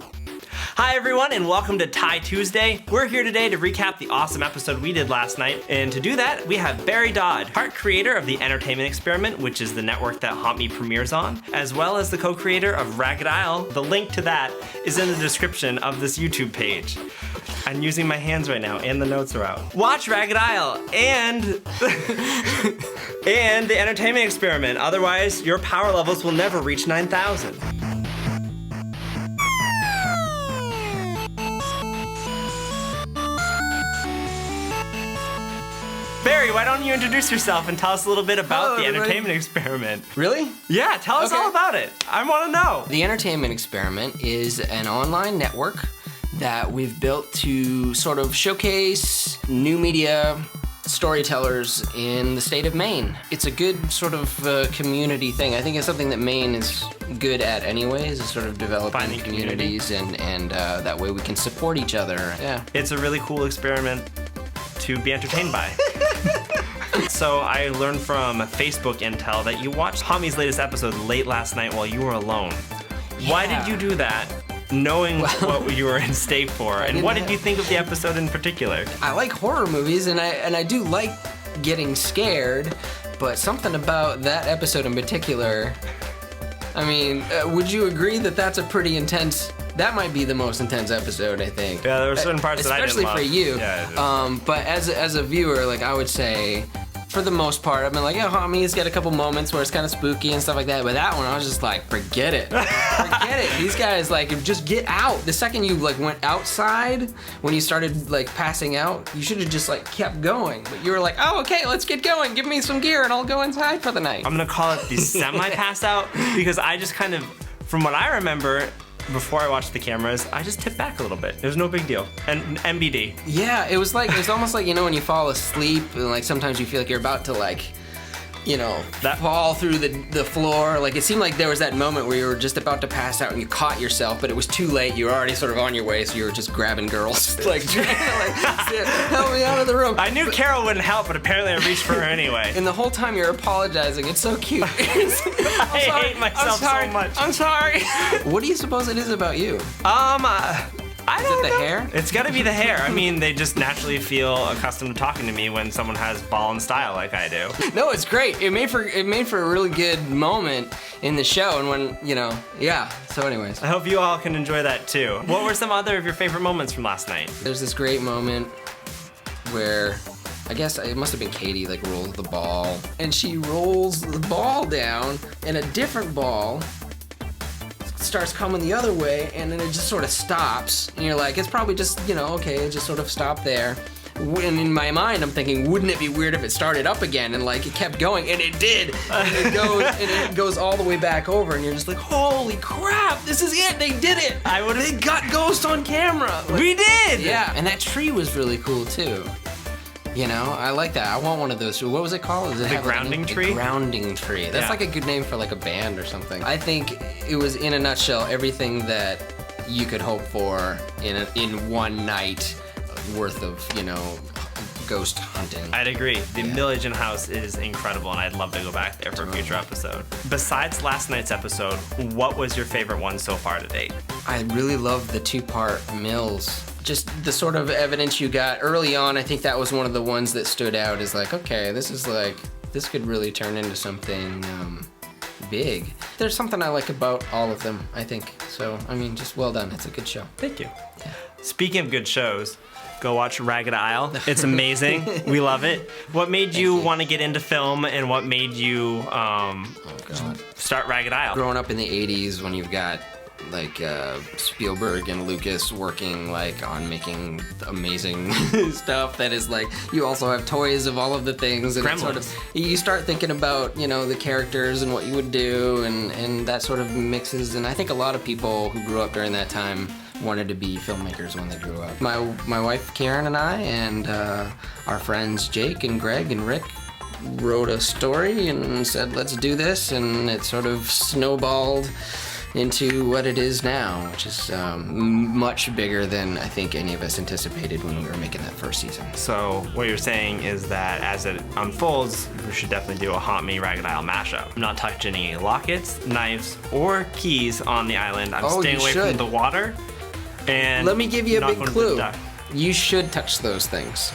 Hi everyone, and welcome to Tie Tuesday. We're here today to recap the awesome episode we did last night, and to do that, we have Barry Dodd, part creator of the Entertainment Experiment, which is the network that Haunt Me premieres on, as well as the co-creator of Ragged Isle. The link to that is in the description of this YouTube page. I'm using my hands right now, and the notes are out. Watch Ragged Isle and and the Entertainment Experiment, otherwise your power levels will never reach 9,000. Barry, why don't you introduce yourself and tell us a little bit about the Entertainment Experiment? Really? Yeah, tell us all about it. I want to know. The Entertainment Experiment is an online network that we've built to sort of showcase new media storytellers in the state of Maine. It's a good sort of community thing. I think it's something that Maine is good at anyways, is sort of developing Finding communities and that way we can support each other. Yeah. It's a really cool experiment to be entertained by. So I learned from Facebook intel that you watched Haunt Me's latest episode late last night while you were alone. Yeah. Why did you do that, knowing what you were in state for? And what did you think of the episode in particular? I like horror movies, and I do like getting scared, but something about that episode in particular, I mean, would you agree that that's a pretty intense... That might be the most intense episode, I think. Yeah, there were certain parts that I didn't love. Especially for you. Yeah, but as a viewer, like, I would say, for the most part, I've been like, yeah, Haunt Me's got a couple moments where it's kind of spooky and stuff like that. But that one, I was just like, forget it. Forget it. These guys, like, just get out. The second you, like, went outside, when you started, like, passing out, you should have just, like, kept going. But you were like, oh, okay, let's get going. Give me some gear and I'll go inside for the night. I'm gonna call it the semi-pass out because I just kind of, from what I remember, before I watched the cameras, I just tipped back a little bit. It was no big deal. And MBD. Yeah, it was almost like, you know, when you fall asleep and like sometimes you feel like you're about to like, you know, fall through the floor. Like it seemed like there was that moment where you were just about to pass out and you caught yourself, but it was too late. You were already sort of on your way, so you were just grabbing girls, like trying to like, help me out of the room. I knew Carol wouldn't help, but apparently I reached for her anyway. And the whole time you're apologizing. It's so cute. I hate myself so much. I'm sorry. What do you suppose it is about you? I don't know. Is it the hair? It's gotta be the hair. I mean, they just naturally feel accustomed to talking to me when someone has ball and style like I do. No, it's great. It made for a really good moment in the show, and when, you know, yeah. So anyways. I hope you all can enjoy that too. What were some other of your favorite moments from last night? There's this great moment where, I guess it must have been Katie, like, rolls the ball, and she rolls the ball down, and a different ball starts coming the other way, and then it just sort of stops, and you're like, it's probably just, you know, okay, it just sort of stopped there. And in my mind, I'm thinking, wouldn't it be weird if it started up again and like it kept going, and it did, and it goes all the way back over, and you're just like, holy crap, this is it, they did it. They got Ghost on camera. Like, we did. Yeah, and that tree was really cool too. You know, I like that. I want one of those. What was it called? Does it have grounding tree? The grounding tree. That's like a good name for like a band or something. I think it was, in a nutshell, everything that you could hope for in one night worth of, you know, ghost hunting. I'd agree. The Milligan House is incredible, and I'd love to go back there for a future episode. Besides last night's episode, what was your favorite one so far to date? I really loved the two-part Mills. Just the sort of evidence you got early on, I think that was one of the ones that stood out as like, okay, this could really turn into something big. There's something I like about all of them, I think. So, I mean, just well done. It's a good show. Thank you. Yeah. Speaking of good shows, go watch Ragged Isle. It's amazing. We love it. What made you want to get into film, and what made you start Ragged Isle? Growing up in the 80s when you've got like Spielberg and Lucas working like on making amazing stuff that is like, you also have toys of all of the things, and it's sort of, you start thinking about, you know, the characters and what you would do, and that sort of mixes. And I think a lot of people who grew up during that time wanted to be filmmakers when they grew up. My wife Karen and I and our friends Jake and Greg and Rick wrote a story and said, let's do this, and it sort of snowballed into what it is now, which is much bigger than I think any of us anticipated when we were making that first season. So what you're saying is that as it unfolds, we should definitely do a Haunt Me Ragged Isle mashup. I'm not touching any lockets, knives, or keys on the island. I'm staying away from the water. And let me give you a not big going to clue. the duck. You should touch those things.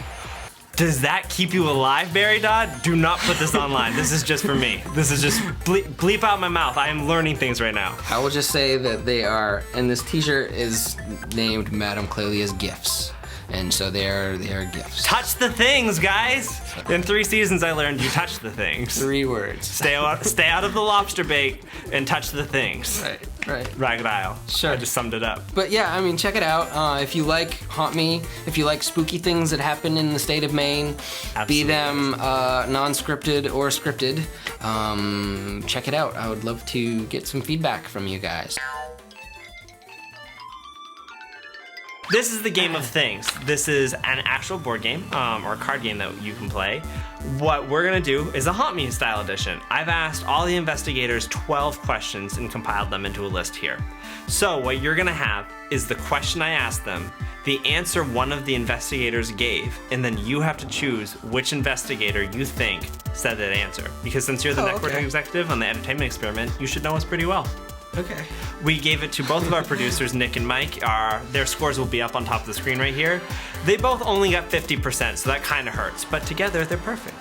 Does that keep you alive, Barry Dodd? Do not put this online. This is just for me. This is just bleep out my mouth. I am learning things right now. I will just say that they are, and this t-shirt is named Madame Clelia's Gifts. And so they are gifts. Touch the things, guys. In 3 seasons, I learned you touch the things. 3 words. Stay out of the lobster bait and touch the things. Right. Ragged Isle. Sure. I just summed it up. But yeah, I mean, check it out. If you like Haunt Me, if you like spooky things that happen in the state of Maine, be them non-scripted or scripted, check it out. I would love to get some feedback from you guys. This is the game of things. This is an actual board game or card game that you can play. What we're gonna do is a Haunt Me style edition. I've asked all the investigators 12 questions and compiled them into a list here. So what you're gonna have is the question I asked them, the answer one of the investigators gave, and then you have to choose which investigator you think said that answer. Because since you're the network executive on the entertainment experiment, you should know us pretty well. Okay. We gave it to both of our producers, Nick and Mike. Their scores will be up on top of the screen right here. They both only got 50%, so that kind of hurts. But together, they're perfect.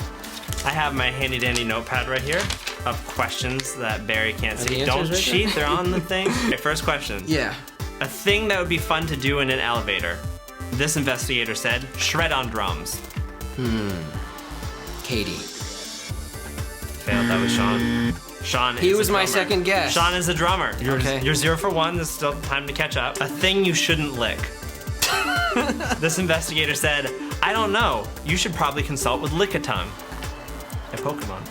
I have my handy dandy notepad right here of questions that Barry can't see. Don't right cheat, there? they're on the thing. Okay, first question. Yeah. A thing that would be fun to do in an elevator. This investigator said, shred on drums. Katie. Failed, that was Sean. Sean He is was a my drummer. second guess. Sean is a drummer. Okay. You're 0 for 1. There's still time to catch up. A thing you shouldn't lick. This investigator said, I don't know. You should probably consult with Lickitung. A Pokemon.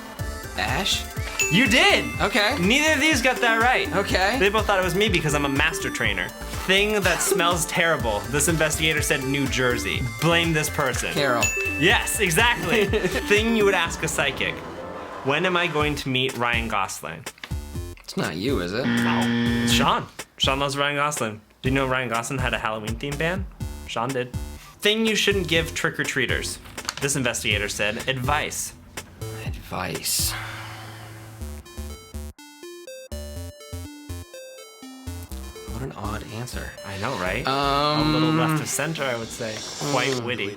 Ash? You did! Okay. Neither of these got that right. Okay. They both thought it was me because I'm a master trainer. Thing that smells terrible. This investigator said New Jersey. Blame this person. Carol. Yes, exactly. Thing you would ask a psychic. When am I going to meet Ryan Gosling? It's not you, is it? No, it's Sean. Sean loves Ryan Gosling. Do you know Ryan Gosling had a Halloween themed band? Sean did. Thing you shouldn't give trick-or-treaters. This investigator said advice. Advice. What an odd answer. I know, right? A little left of center, I would say. Quite witty.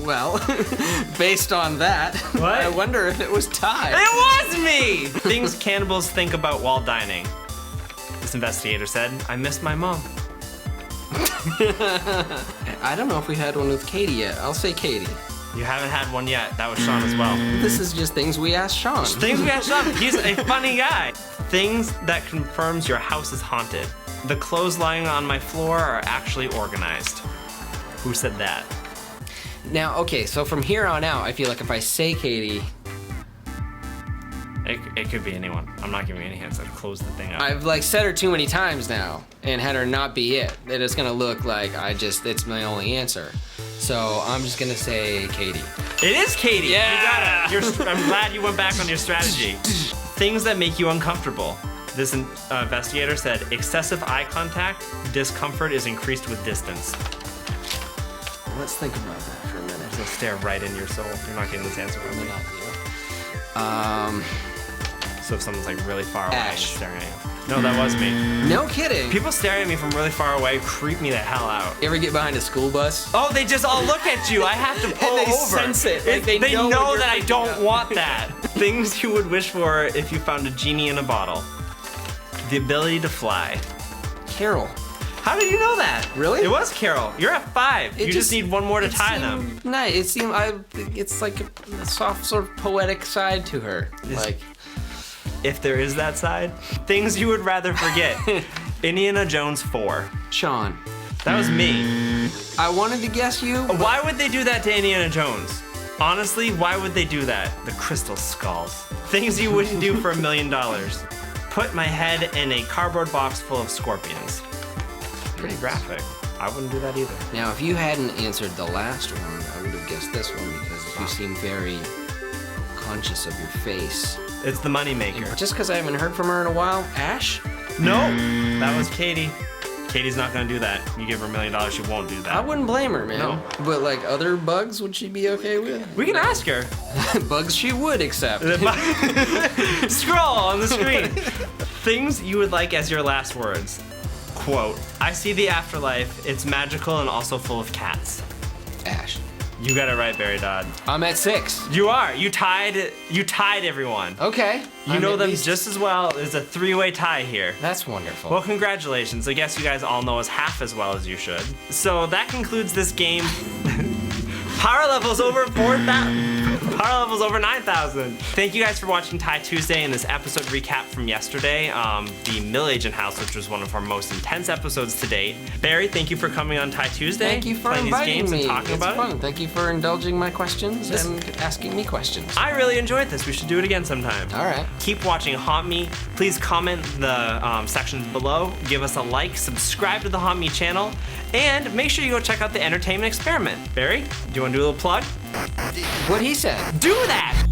Well, based on that, What? I wonder if it was tied. It was me! Things cannibals think about while dining. This investigator said, I miss my mom. I don't know if we had one with Katie yet. I'll say Katie. You haven't had one yet. That was Sean as well. This is just things we asked Sean. Things we asked Sean. He's a funny guy. Things that confirms your house is haunted. The clothes lying on my floor are actually organized. Who said that? Now, okay, so from here on out, I feel like if I say Katie, It could be anyone. I'm not giving you any hints. I've closed the thing up. I've like said her too many times now and had her not be it. That it's gonna look like it's my only answer. So I'm just gonna say Katie. It is Katie. Yeah. You got it. I'm glad you went back on your strategy. Things that make you uncomfortable. This investigator said, excessive eye contact, discomfort is increased with distance. Let's think about that for a minute. It'll stare right in your soul. You're not getting this answer from me. So if someone's like really far away and Ash. staring at you. No, that was me. No kidding. People staring at me from really far away creep me the hell out. You ever get behind a school bus? Oh, they just all look at you. I have to pull And they over. sense it. Like They they know know what that I you're don't thinking of. want that. Things you would wish for if you found a genie in a bottle. The ability to fly. Carol. How did you know that? Really? It was Carol. You're at 5. You just need one more to tie them. Nice. It seemed it's like a soft sort of poetic side to her. Like If there is that side. Things you would rather forget. Indiana Jones 4. Sean. That was me. I wanted to guess you. Why would they do that to Indiana Jones? Honestly, why would they do that? The crystal skulls. Things you wouldn't do for $1 million. Put my head in a cardboard box full of scorpions. Pretty graphic. I wouldn't do that either. Now, if you hadn't answered the last one, I would have guessed this one because you seem very conscious of your face. It's the moneymaker. Just because I haven't heard from her in a while, Ash? No, that was Katie. Katie's not gonna do that. You give her $1 million, she won't do that. I wouldn't blame her, man. No. But like other bugs, would she be okay with? We can ask her. Bugs she would accept. Scroll on the screen. Things you would like as your last words. Quote, I see the afterlife. It's magical and also full of cats. Ash. You got it right, Barry Dodd. I'm at 6. You are. You tied everyone. Okay. You know them just as well. There's a 3-way tie here. That's wonderful. Well, congratulations. I guess you guys all know us half as well as you should. So that concludes this game. Power levels over 4,000. Power levels over 9,000. Thank you guys for watching Tie Tuesday and this episode recap from yesterday, the Mill Agent House, which was one of our most intense episodes to date. Barry, thank you for coming on Tie Tuesday. Thank you for playing inviting these games me. and talking It's about fun. it. Thank you for indulging my questions and asking me questions. I really enjoyed this. We should do it again sometime. All right. Keep watching Haunt Me. Please comment the sections below. Give us a like. Subscribe to the Haunt Me channel. And make sure you go check out the Entertainment Experiment. Barry, do you want to do a little plug? What he said. Do that!